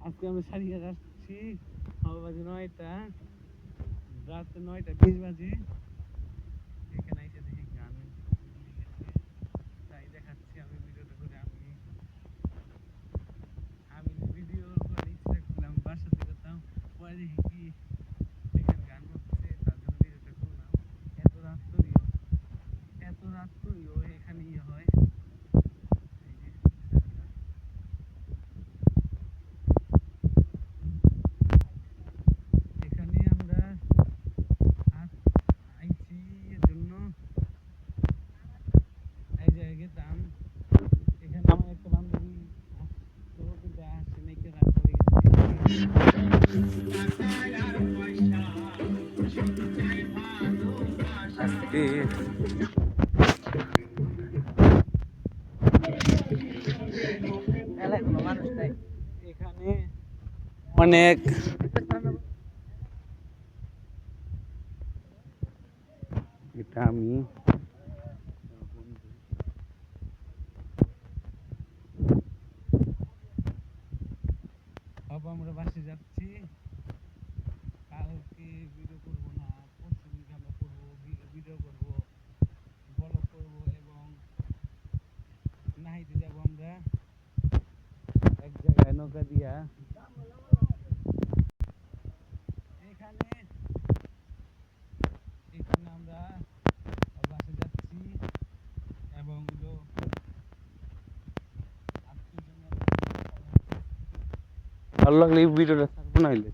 আজকে আমি সারিয়ে যাচ্ছি বাজে 9টা, রাত 9:20 বাজে। এখানে এসে দেখি গান তাই দেখাচ্ছি আমি ভিডিওটা করে। আমি ভিডিও করে ইচ্ছা করলাম বাসাতে করতাম, পরে দেখি কি এখানে গান হচ্ছে, তার জন্য ভিডিওটা করলাম। এত রাত করিও এখানে হয়। এখানে আমরা আইছি এর জন্য এই জায়গায় গেতাম। এখানে আমার একটা বান্ধবী আসতো, কিন্তু আসে নাই, রাত হয়ে গেছে। এখানে অনেক এটা আমি আমরা বাসে যাচ্ছি। কালকে ভিডিও করবো না, পরশু দিনকে আমরা করবো, ভিডিও করবো, ব্লগ করবো এবং নাহিতে যাবো আমরা এক জায়গায় নৌকা দিয়া। এখানে আমরা বাসে যাচ্ছি এবং ভালো লাগলে এই ভিডিওটা ছাড়বো না হইলে।